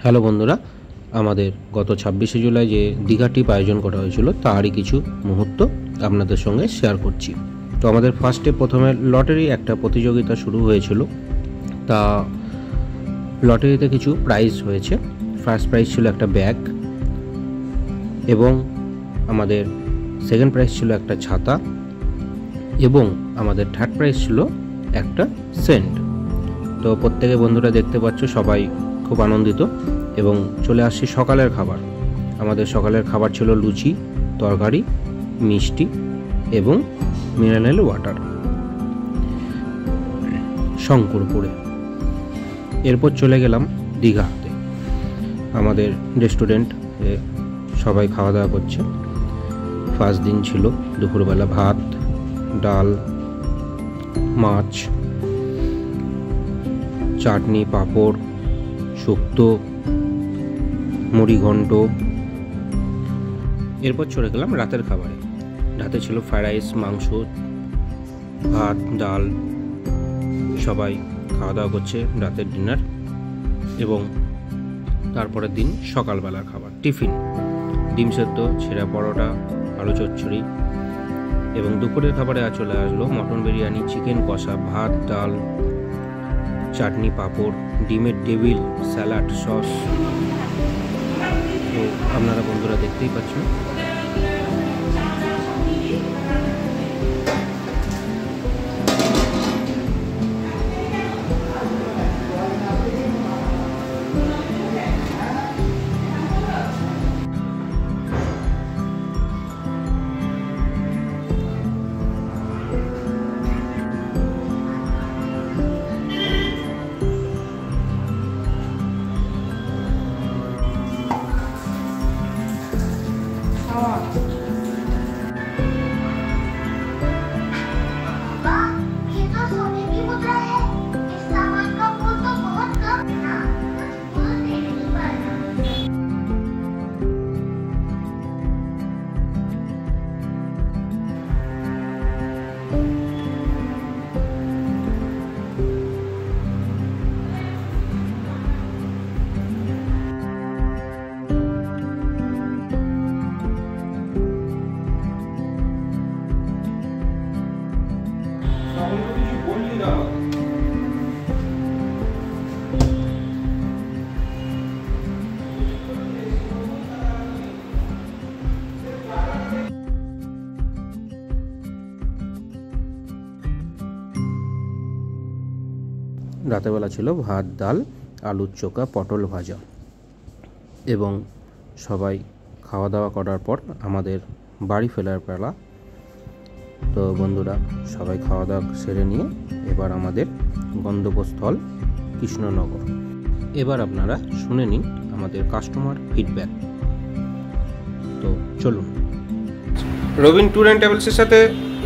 Hello বন্ধুরা, আমাদের গত 26শে জুলাই যে দীঘা ট্রিপ আয়োজন করা হয়েছিল তারই কিছু মুহূর্ত আপনাদের সঙ্গে শেয়ার করছি। তো আমাদের প্রথমে লটারি একটা প্রতিযোগিতা শুরু হয়েছিল। তা লটারিতে কিছু প্রাইজ হয়েছে। ফার্স্ট প্রাইজ ছিল একটা ব্যাগ, এবং আমাদের সেকেন্ড প্রাইজ ছিল একটা ছাতা, এবং আমাদের থার্ড প্রাইজ ছিল একটা সেন্ট। তো প্রত্যেকে বন্ধুরা দেখতে পাচ্ছ সবাই খুব আনন্দিত। এবং চলে আসছি সকালের খাবার। আমাদের সকালের খাবার ছিল লুচি, তরকারি, মিষ্টি এবং মিনারেল ওয়াটার শঙ্করপুরে। এরপর চলে গেলাম দীঘাতে। আমাদের রেস্টুরেন্ট সবাই খাওয়া দাওয়া করছে। ফার্স্ট দিন ছিল দুপুরবেলা ভাত, ডাল, মাছ, চাটনি, পাঁপড়, শুক্তো, মুড়িঘণ্ট। এরপর চলে গেলাম রাতের খাবারে। রাতে ছিল ফ্রাইড রাইস, মাংস, ভাত, ডাল। সবাই খাওয়া দাওয়া করছে রাতের ডিনার। এবং তারপরের দিন সকালবেলার খাবার টিফিন, ডিম সেদ্ধ, ছেঁড়া পরোটা, আলু চচ্চড়ি। এবং দুপুরের খাবারে চলে আসলো মটন বিরিয়ানি, চিকেন কষা, ভাত, ডাল, চাটনি, পাঁপড়, ডিমের টেবিল, স্যালাড, সস। তো আপনারা বন্ধুরা দেখতেই পাচ্ছেন। রাতেরবেলা ছিল ভাত, ডাল, আলুর চোখা, পটল ভাজা। এবং সবাই খাওয়া দাওয়া করার পর আমাদের বাড়ি ফেরার পালা। তো বন্ধুরা সবাই খাওয়া দাওয়া সেরে নিয়ে এবার আমাদের গন্তব্যস্থল কৃষ্ণনগর। এবার আপনারা শুনে নিন আমাদের কাস্টমার ফিডব্যাক। তো চলুন। রবিন ট্যুর অ্যান্ড ট্রাভেলসের সাথে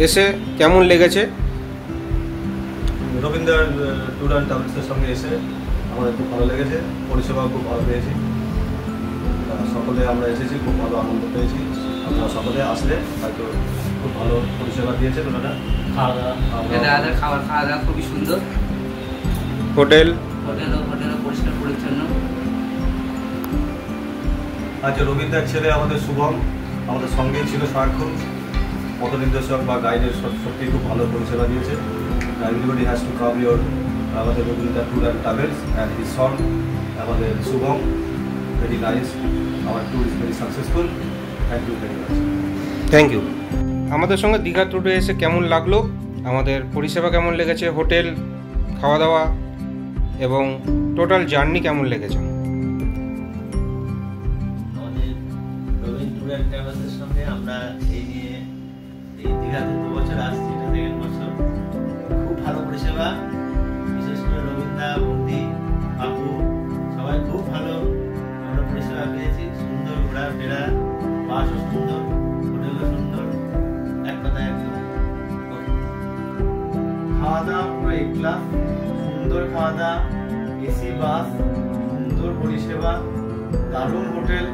এসে কেমন লেগেছে? রবীন্দ্র ট্যুর অ্যান্ড ট্রাভেলসের সঙ্গে এসে আমাদের খুব ভালো লেগেছে, পরিষেবা খুব ভালো পেয়েছি। সকলে আমরা এসেছি, খুব ভালো আনন্দ পেয়েছি। আপনারা সকলে আসলে হয়তো খুব ভালো পরিষেবা দিয়েছেন ওনারা। খাওয়া দাওয়া খুবই সুন্দর। হোটেলও পরিষ্কার পরিচ্ছন্ন। আচ্ছা, রবীন্দ্রের ছেলে আমাদের শুভম আমাদের সঙ্গেই ছিল সারাক্ষণ। পথ নির্দেশক বা গাইডের সত্যি খুব ভালো পরিষেবা দিয়েছে। Everybody has to come your আমাদের Rabindra tour and travels and his son আমাদের Shubham. Very nice, our tour is very successful. Thank you very much. Thank you. আমাদের সঙ্গে দীঘা ট্যুরে এসে কেমন লাগলো, আমাদের পরিষেবা কেমন লেগেছে, হোটেল, খাওয়া দাওয়া এবং টোটাল জার্নি কেমন লেগেছে? আমাদের রবীন ট্যুর অ্যান্ড ট্রাভেলসের সঙ্গে আমরা এই দীঘাতে 2 বছর আসছি, এটা 2nd বছর। খুব ভালো পরিষেবা, বিশেষ করে রবীন্দ্র, বন্দি, বাপু সবাই খুব ভালো আমরা পরিষেবা পেয়েছি। সুন্দর ঘোরাফেরা, বাসও সুন্দর, হোটেলও সুন্দর। এক কথায় একদম খাওয়া দাওয়া পুরো A ক্লাস, সুন্দর খাওয়া দাওয়া, এসি বাস, সুন্দর পরিষেবা, দারুণ হোটেল।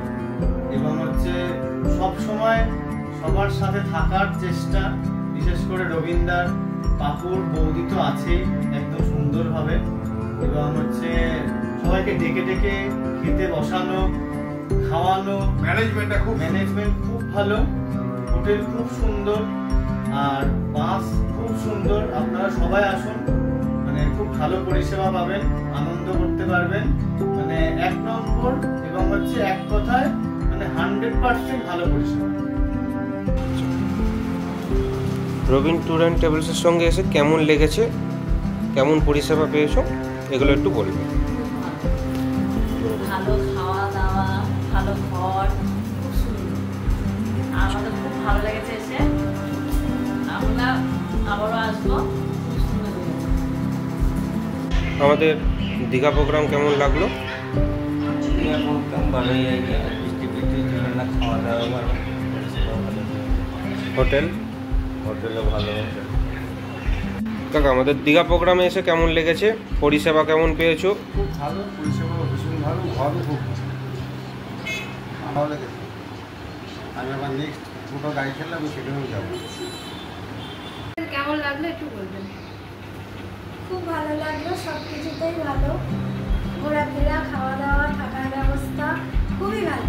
এবং সব সময় সবার সাথে থাকার চেষ্টা, বিশেষ করে রবীন্দ্র, পাপুর, বৌদি তো আছেই একদম সুন্দরভাবে। এবং সবাইকে ডেকে ডেকে খেতে বসানো, খাওয়ানো, ম্যানেজমেন্ট খুব ভালো, হোটেল খুব সুন্দর, আর বাস খুব সুন্দর। আপনারা সবাই আসুন, মানে খুব ভালো পরিষেবা পাবেন, আনন্দ করতে পারবেন, মানে 1 নম্বর এবং হচ্ছে এক কথায় মানে 100% ভালো পরিষেবা। রবিন ট্যুর অ্যান্ড ট্রাভেলসের সঙ্গে এসে কেমন লেগেছে, কেমন পরিষেবা পেয়েছো, এগুলো একটু বলবে। ভালো খাওয়া দাওয়া, ভালো ঘর, খুব সুন্দর। আমাদের খুব ভালো লেগেছে এসে, আমরা আবারও আসবো। খুব সুন্দর লেগেছে। আমাদের দীঘা প্রোগ্রাম কেমন লাগলো? প্রোগ্রাম ভালোই আছে, বৃষ্টি বৃষ্টির জন্য না খাওয়া দাওয়া ভালো, পরিষেবাও ভালো, হোটেলও ভালো। কাকা, আমাদের দীঘা প্রোগ্রামে এসে কেমন লেগেছে, পরিষেবা কেমন পেয়েছো? খুব ভালো পরিষেবা, ভীষণ ভালো, ঘরও খুব ভালো লেগেছে। আমি আবার নেক্সট দুটো গাড়ি খেলে আমি সেখানেও যাবো। কেমন লাগলো একটু বলবেন? খুব ভালো লাগলো, সব কিছুতেই ভালো, ঘোরাফেরা, খাওয়া দাওয়া, থাকার ব্যবস্থা খুবই ভালো।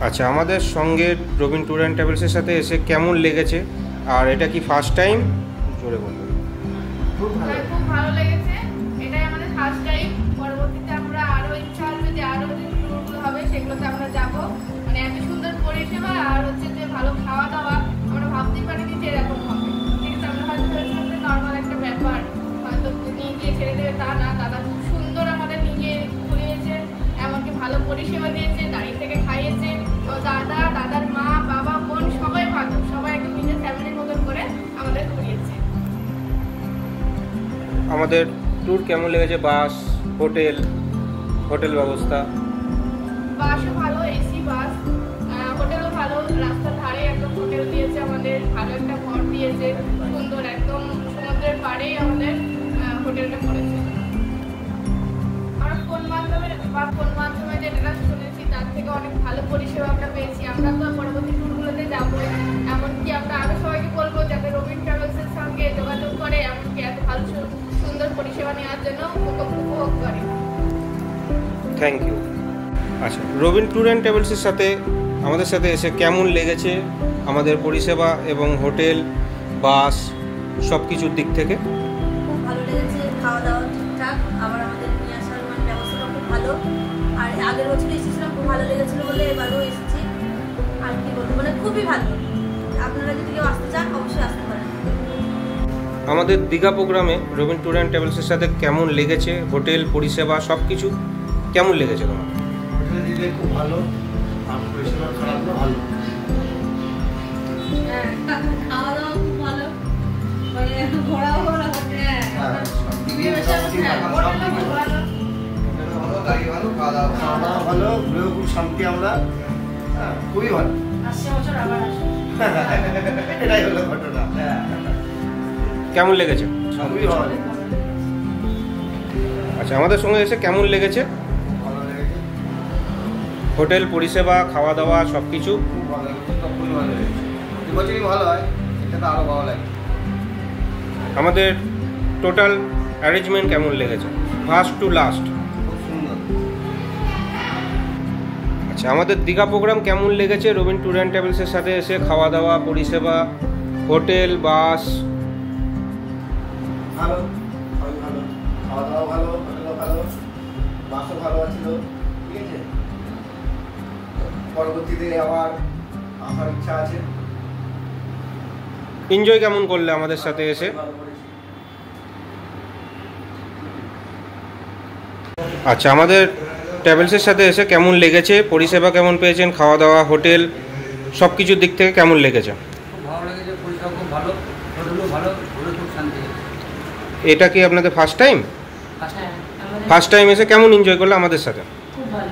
আচ্ছা, আমাদের সঙ্গে রবিন ট্যুর অ্যান্ড ট্রাভেলসের সাথে এসে কেমন লেগেছে, আর এটা কি ফার্স্ট টাইম? জোরে বলুন। খুব ভালো। খুব ভালো লেগেছে, এটাই আমাদের ফার্স্ট টাইম। পরবর্তীতে আমরা আরো ইচ্ছা আছে যে আরো যে ট্যুরগুলো হবে সেগুলোতে আমরা যাব। মানে এত সুন্দর পরিষেবা আর হচ্ছে যে ভালো খাওয়া দাওয়া আমরা ভাবতেই পারিনি যে এরকম হবে। ঠিক আছে, আমরা হয়তো ভেবেছিলাম যে নর্মাল একটা ব্যাপার, হয়তো নিয়ে গিয়ে ছেড়ে দেবে, তা না। দাদা খুব সুন্দর আমাদের নিয়ে ঘুরিয়েছে, এমনকি ভালো পরিষেবা দিয়েছে, দাঁড়িয়ে থেকে খাইয়েছে। তো দাদা, দাদার মা, বাবা, বোন সবাই ভালো, সবাই একদম নিজের ফ্যামিলির মতন করে আমাদের ঘুরিয়েছে। আমাদের ট্যুর কেমন লেগেছে, বাস, হোটেল ব্যবস্থা? বাসও ভালো, এসি বাস, হোটেলও ভালো, রাস্তার ধারে একদম হোটেল দিয়েছে আমাদের, ভালো একটা ঘর দিয়েছে, সুন্দর একদম সমুদ্রের পাড়েই আমাদের হোটেলটা করেছে। আমরা ফোন মাধ্যমে যেটা শুনেছি তার থেকে অনেক ভালো পরিষেবা আমরা পেয়েছি। আমরা তো পরবর্তী ট্যুরগুলোতে যাবো, এমনকি আমরা আরও সবাইকে বলবো যাতে রবিন ট্রাভেলসের সঙ্গে যোগাযোগ করে, এমনকি এত ভালো সুন্দর পরিষেবা নেওয়ার জন্য উপভোগ করে। Thank you. আচ্ছা, রবিন ট্যুর অ্যান্ড ট্রাভেলসের সাথে আমাদের সাথে এসে কেমন লেগেছে আমাদের পরিষেবা এবং হোটেল, বাস, সব কিছুর দিক থেকে? খুব ভালো লেগেছে, খাওয়া দাওয়া ঠিকঠাক, আবার আমাদের নিয়ে আসার মানে ব্যবস্থাটা খুব ভালো। আর আগের বছর এসেছিলাম, খুব ভালো লেগেছিলো বলে এবারও এসেছি। আর কি বলবো, মানে খুবই ভালো। আপনারা যদি কেউ আসতে চান অবশ্যই আসতে পারেন। আমাদের দীঘা প্রোগ্রামে রবিন ট্যুর অ্যান্ড ট্রাভেলসের সাথে কেমন লেগেছে, হোটেল, পরিষেবা, সব কিছু কেমন লেগেছে তোমার? হোটেল দিলে খুব ভালো, আর পরিষেবা খারাপ না, ভালো। হ্যাঁ, খাওয়া দাওয়া খুব ভালো, মানে ঘোরাও ভালো হচ্ছে। খাওয়া দাওয়া ভালো, ঘুরেও খুব শান্তি আমরা, হ্যাঁ খুবই ভালো। আসছে বছর আবার আসবো। এটাই হলো ঘটনা। কেমন লেগেছে? খুবই ভালো। আচ্ছা, আমাদের সঙ্গে এসে কেমন লেগেছে, ভালো লেগেছে, হোটেল, পরিষেবা, খাওয়া দাওয়া, সব কিছু? খুব ভালো লেগেছে, তো খুবই ভালো লেগেছে। প্রতি বছরই ভালো হয়, এটা তো আরও ভালো লাগে। আমাদের টোটাল অ্যারেঞ্জমেন্ট কেমন লেগেছে, ফার্স্ট টু লাস্ট? খুব সুন্দর। আচ্ছা, আমাদের দীঘা প্রোগ্রাম কেমন লেগেছে রবিন ট্যুর অ্যান্ড ট্রাভেলসের সাথে এসে, খাওয়া দাওয়া, পরিষেবা, হোটেল, বাস? ভালো, সবই ভালো, খাওয়া দাওয়া ভালো, হোটেলও ভালো, বাসও ভালো ছিল। ঠিক আছে, পরবর্তীতে আবার আসার ইচ্ছা আছে। এনজয় কেমন করলে আমাদের সাথে এসে? ভালো করেছি। আচ্ছা, আমাদের ট্রাভেলসের সাথে এসে কেমন লেগেছে, পরিষেবা কেমন পেয়েছেন, খাওয়া দাওয়া, হোটেল, সব কিছুর দিক থেকে কেমন লেগেছে? খুব ভালো লেগেছে, পরিষেবা খুব ভালো, হোটেলও ভালো, ঘুরে খুব শান্তি। এটা কি আপনাদের ফার্স্ট টাইম? হ্যাঁ, আমাদের ফার্স্ট টাইম এসে কেমন এনজয় করলে আমাদের সাথে? খুব ভালো।